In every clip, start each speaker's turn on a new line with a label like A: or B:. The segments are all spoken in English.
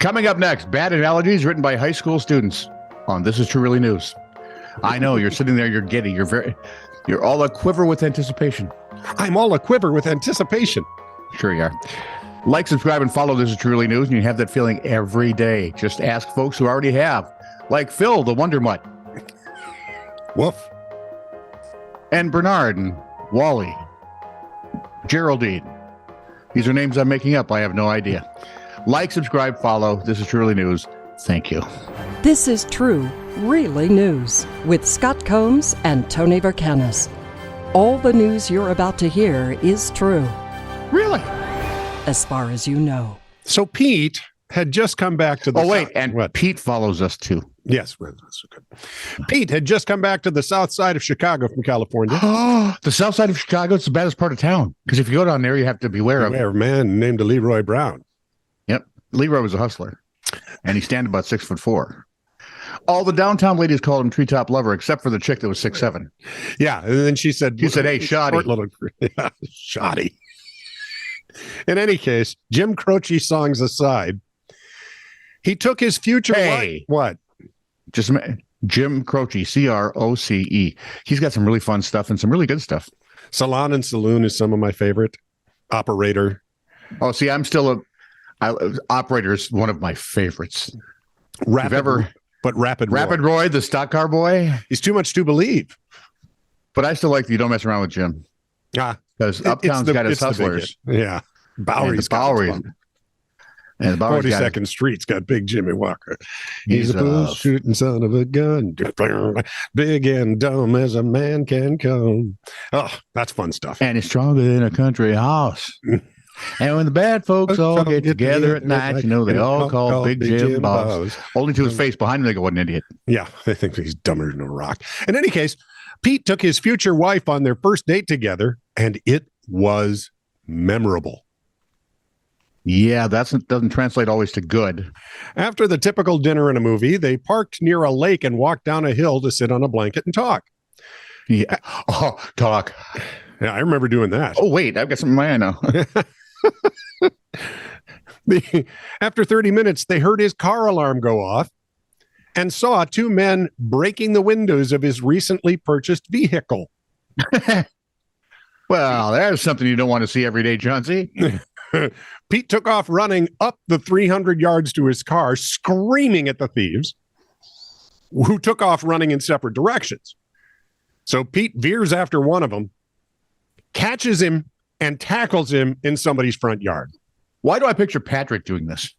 A: Coming up next, bad analogies written by high school students on This Is True Really News. I know you're sitting there, you're giddy, you're all a quiver with anticipation.
B: I'm all a quiver with anticipation.
A: Sure you are. Like, subscribe, and follow This Is True Really News, and you have that feeling every day. Just ask folks who already have, like Phil, the Wonder Mutt.
B: Woof.
A: And Bernard and Wally. Geraldine. These are names I'm making up. I have no idea. Like, subscribe, follow. This is True Really News. Thank you.
C: This is True Really News with Scott Combs and Tony Vercanis. All the news you're about to hear is true.
A: Really?
C: As far as you know.
B: So Pete had just come back to the...
A: Oh, wait, and what? Pete follows us too.
B: Yes, that's good. Pete had just come back to the south side of Chicago from California.
A: Oh, the south side of Chicago, it's the baddest part of town. Because if you go down there, you have to beware of
B: a man named Leroy Brown.
A: Yep. Leroy was a hustler. And he stand about 6'4". All the downtown ladies called him treetop lover, except for the chick that was 6'7".
B: Yeah, and then she said,
A: hey, shoddy.
B: Yeah, shoddy. In any case, Jim Croce songs aside, he took his future wife. What?
A: Just Jim Croce, Croce. He's got some really fun stuff and some really good stuff.
B: Salon and Saloon is some of my favorite. Operator.
A: Oh, see, I'm still Operator is one of my favorites.
B: Rapid
A: Roy, the stock car boy.
B: He's too much to believe.
A: But I still like You Don't Mess Around with Jim. Because Uptown's got his hustlers.
B: Yeah.
A: Bowery's and the
B: 42nd Street's got Big Jimmy Walker. He's a bull-shooting son of a gun. Big and dumb as a man can come. Oh, that's fun stuff.
A: And he's stronger than a country house. And when the bad folks all get together at night, you know, they all call Big Jim boss. Only to his face behind him, they go, what an idiot.
B: Yeah, they think he's dumber than a rock. In any case, Pete took his future wife on their first date together, and it was memorable.
A: Yeah, that doesn't translate always to good.
B: After the typical dinner in a movie, they parked near a lake and walked down a hill to sit on a blanket and talk.
A: Yeah. Oh, talk.
B: Yeah, I remember doing that.
A: Oh, wait, I've got something in my eye now.
B: After 30 minutes, they heard his car alarm go off and saw two men breaking the windows of his recently purchased vehicle.
A: Well, there's something you don't want to see every day, Johnsy.
B: Pete took off running up the 300 yards to his car, screaming at the thieves, who took off running in separate directions. So Pete veers after one of them, catches him, and tackles him in somebody's front yard.
A: Why do I picture Patrick doing this?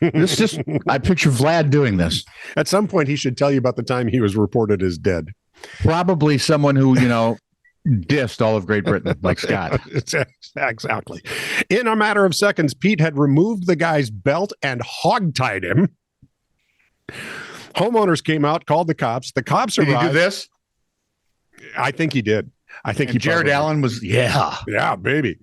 A: I picture Vlad doing this.
B: At some point, he should tell you about the time he was reported as dead.
A: Probably someone who, dissed all of Great Britain, like Scott.
B: Exactly. In a matter of seconds, Pete had removed the guy's belt and hogtied him. Homeowners came out, called the cops. The cops arrived.
A: Did he do this?
B: I think he did. I think
A: and Jared Allen was, yeah,
B: baby.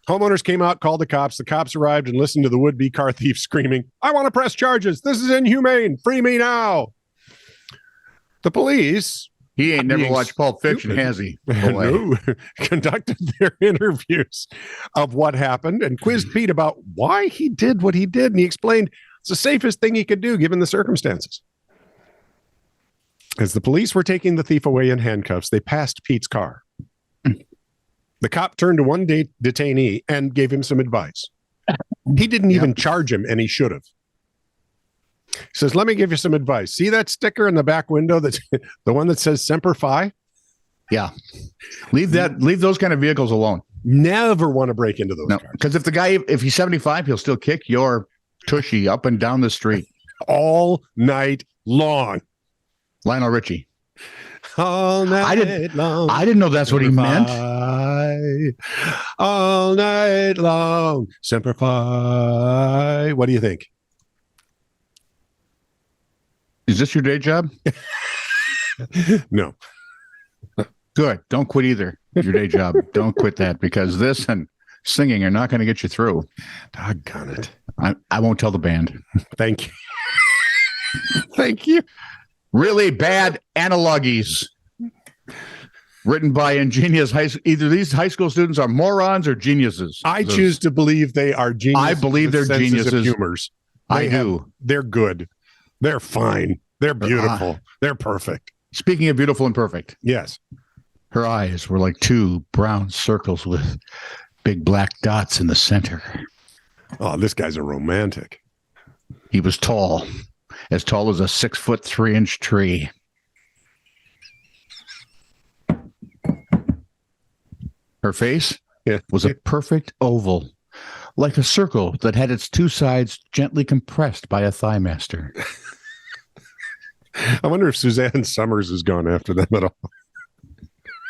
B: Homeowners came out, called the cops. The cops arrived and listened to the would-be car thief screaming, "I want to press charges. This is inhumane. Free me now." The police...
A: He ain't never watched Pulp Fiction, has he?
B: No, conducted their interviews of what happened and quizzed Pete about why he did what he did. And he explained it's the safest thing he could do given the circumstances. As the police were taking the thief away in handcuffs, they passed Pete's car. The cop turned to one detainee and gave him some advice. He didn't even charge him, and he should have. He says, "Let me give you some advice. See that sticker in the back window? That's the one that says Semper Fi?
A: Yeah. Leave those kind of vehicles alone.
B: Never want to break into those cars.
A: Because if he's 75, he'll still kick your tushy up and down the street.
B: All night long."
A: Lionel Richie.
B: All night long.
A: I didn't know that's what he meant.
B: All night long. Semper Fi. What do you think?
A: Is this your day job?
B: No.
A: Good. Don't quit either. Your day job. Don't quit that, because this and singing are not going to get you through.
B: Doggone it.
A: I won't tell the band.
B: Thank you. Thank you.
A: Really bad analogies written by ingenious either these high school students are morons or geniuses.
B: I choose to believe they are geniuses.
A: I believe they're geniuses.
B: Humors.
A: I do.
B: They're good. They're fine. They're beautiful. They're perfect.
A: Speaking of beautiful and perfect,
B: Yes.
A: her eyes were like two brown circles with big black dots in the center.
B: Oh, this guy's a romantic.
A: He was tall as a 6'3" tree. Her face was a perfect oval, like a circle that had its two sides gently compressed by a thigh master.
B: I wonder if Suzanne Summers has gone after them at all.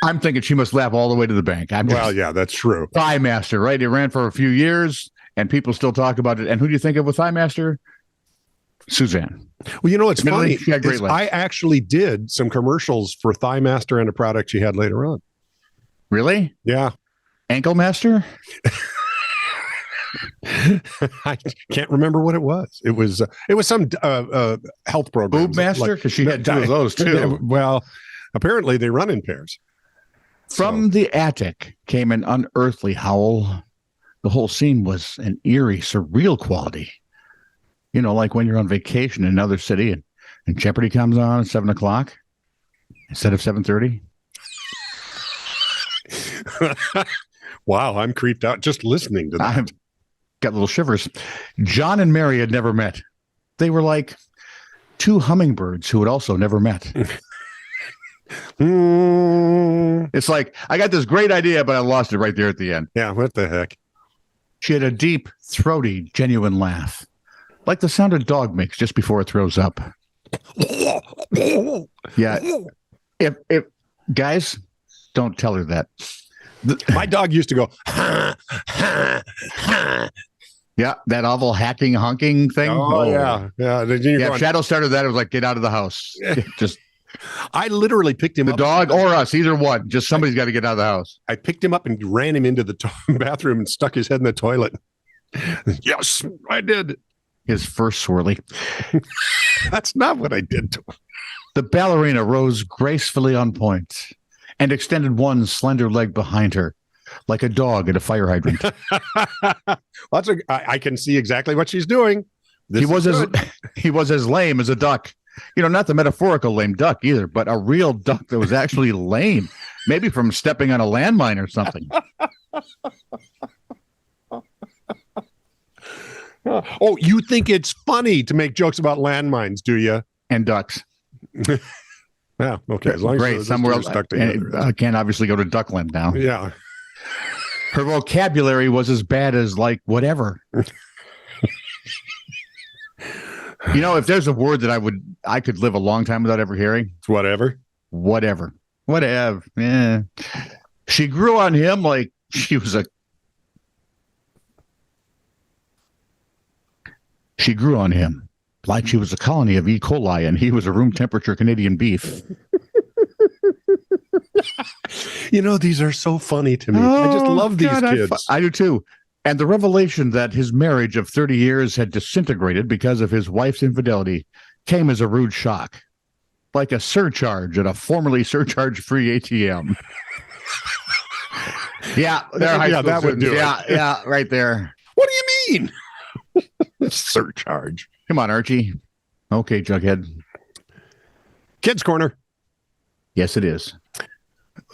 A: I'm thinking she must laugh all the way to the bank.
B: Well, yeah, that's true.
A: Thigh master, right? It ran for a few years, and people still talk about it. And who do you think of with thigh master? Suzanne.
B: Well, you know, it's
A: Admittedly,
B: funny.
A: she had great legs.
B: I actually did some commercials for Thigh Master and a product she had later on.
A: Really?
B: Yeah.
A: Ankle master?
B: I can't remember what it was. It was some health program.
A: Boob master? Because she had two of those too.
B: Well, apparently they run in pairs.
A: From the attic came an unearthly howl. The whole scene was an eerie, surreal quality. You know, like when you're on vacation in another city and Jeopardy comes on at 7:00 instead of 7:30.
B: Wow, I'm creeped out just listening to that.
A: I've got little shivers. John and Mary had never met. They were like two hummingbirds who had also never met. It's like, I got this great idea, but I lost it right there at the end.
B: Yeah, what the heck?
A: She had a deep, throaty, genuine laugh, like the sound a dog makes just before it throws up. Yeah. If guys, don't tell her that.
B: My dog used to go,
A: yeah, that awful hacking, honking thing.
B: Yeah. Then you're going,
A: Shadow started that. It was like, get out of the house. Just
B: I literally picked him
A: the
B: up.
A: dog or us, either one. Just somebody's got to get out of the house.
B: I picked him up and ran him into the bathroom and stuck his head in the toilet. Yes, I did.
A: His first swirly.
B: That's not what I did to him.
A: The ballerina rose gracefully on point and extended one slender leg behind her, like a dog at a fire hydrant.
B: I can see exactly what she's doing.
A: He was as lame as a duck. You know, not the metaphorical lame duck either, but a real duck that was actually lame, maybe from stepping on a landmine or something.
B: Oh, you think it's funny to make jokes about landmines, do you?
A: And ducks.
B: Yeah, okay. As long
A: Great.
B: as
A: Somewhere else
B: stuck together.
A: I can't obviously go to Duckland now.
B: Yeah.
A: Her vocabulary was as bad as like whatever. You know, if there's a word that I could live a long time without ever hearing,
B: It's whatever.
A: Whatever. Yeah. She grew on him like she was She grew on him like she was a colony of E. coli and he was a room temperature Canadian beef.
B: You know, these are so funny to me. I just love these kids.
A: I do too. And the revelation that his marriage of 30 years had disintegrated because of his wife's infidelity came as a rude shock, like a surcharge at a formerly surcharge-free ATM. Yeah,
B: that would do it.
A: Yeah, right there.
B: What do you mean? Surcharge.
A: Come on, Archie. Okay, Jughead.
B: Kids Corner
A: Yes, it is.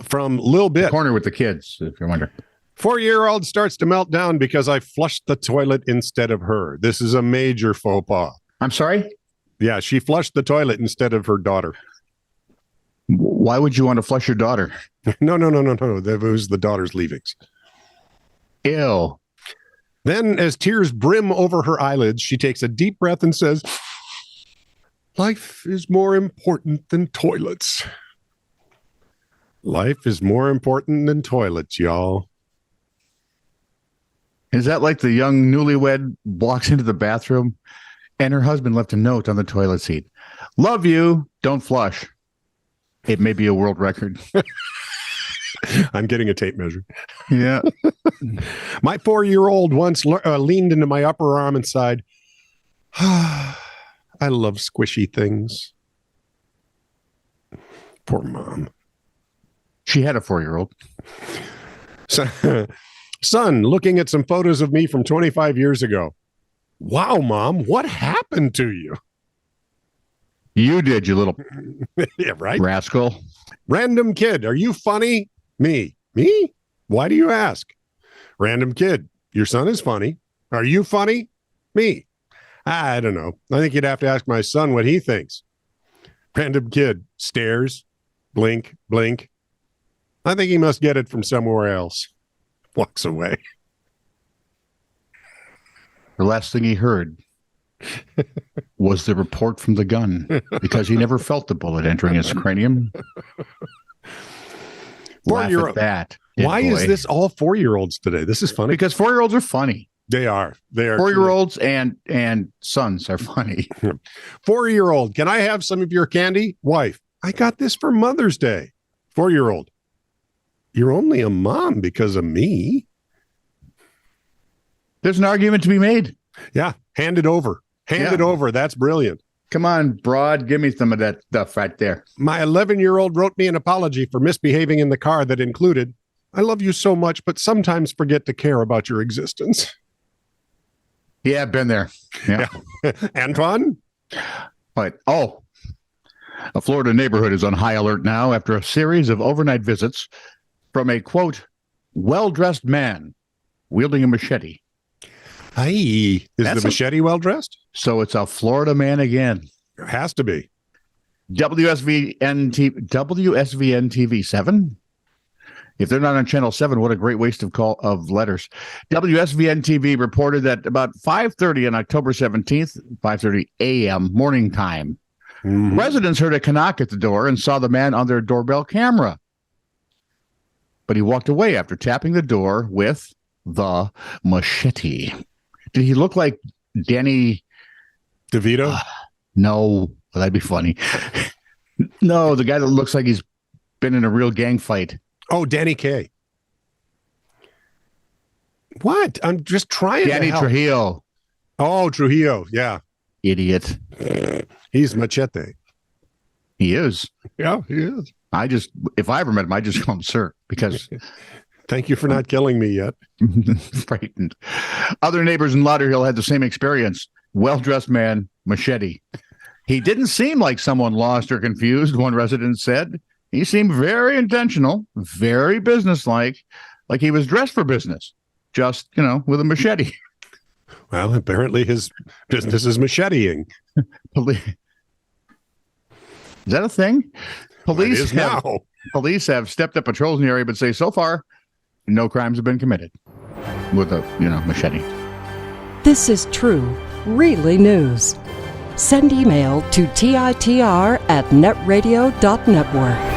B: from Lil Bit.
A: Corner with the kids, if you wonder.
B: 4-year-old starts to melt down because I flushed the toilet instead of her. This is a major faux pas.
A: I'm sorry?
B: Yeah, she flushed the toilet instead of her daughter.
A: Why would you want to flush your daughter?
B: No. That was the daughter's leavings.
A: Ew.
B: Then, as tears brim over her eyelids, she takes a deep breath and says, "Life is more important than toilets." Life is more important than toilets, y'all.
A: Is that like the young newlywed walks into the bathroom and her husband left a note on the toilet seat? Love you. Don't flush. It may be a world record.
B: I'm getting a tape measure.
A: Yeah.
B: My 4-year-old once leaned into my upper arm and sighed, "I love squishy things." Poor mom.
A: She had a 4-year-old.
B: Son, looking at some photos of me from 25 years ago. Wow, Mom, what happened to you?
A: You did, you little
B: Yeah, right.
A: rascal.
B: Random kid, are you funny? Me? Why do you ask? Random kid, your son is funny. Are you funny? Me? I don't know. I think you'd have to ask my son what he thinks. Random kid stares, blink, blink. I think he must get it from somewhere else. Walks away.
A: The last thing he heard was the report from the gun because he never felt the bullet entering his cranium. Laugh at that.
B: Why is this all 4-year-olds today? This is funny.
A: Because 4-year-olds are funny.
B: They are.
A: 4-year-olds and sons are funny.
B: 4-year-old, can I have some of your candy? Wife, I got this for Mother's Day. 4-year-old, you're only a mom because of me.
A: There's an argument to be made.
B: Yeah, hand it over. Hand it over. That's brilliant.
A: Come on, broad. Give me some of that stuff right there.
B: My 11-year-old wrote me an apology for misbehaving in the car that included, I love you so much, but sometimes forget to care about your existence.
A: Yeah, I've been there. Yeah.
B: Antoine?
A: But, a Florida neighborhood is on high alert now after a series of overnight visits from a, quote, well-dressed man wielding a machete.
B: Is the machete well-dressed?
A: So it's a Florida man again.
B: It has to be.
A: WSVN TV 7. If they're not on Channel 7, what a great waste of letters. WSVN TV reported that about 5:30 on October 17th, 5:30 a.m. morning time, residents heard a knock at the door and saw the man on their doorbell camera. But he walked away after tapping the door with the machete. Did he look like Danny
B: DeVito?
A: No, that'd be funny. No, the guy that looks like he's been in a real gang fight.
B: Oh, Danny Kaye. What? I'm just trying
A: Danny
B: to help.
A: Trujillo.
B: Oh, Trujillo. Yeah.
A: Idiot.
B: He's Machete.
A: He is.
B: Yeah, he is.
A: If I ever met him, I just call him sir because.
B: Thank you for not killing me yet.
A: Frightened. Other neighbors in Lauderhill had the same experience. Well-dressed man, machete. He didn't seem like someone lost or confused, one resident said. He seemed very intentional, very businesslike, like he was dressed for business, just, with a machete.
B: Well, apparently his business is macheteing.
A: Is that a thing? Police have stepped up patrols in the area, but say so far, no crimes have been committed with a, machete.
C: This is true, really news. Send email to TITR@netradio.network.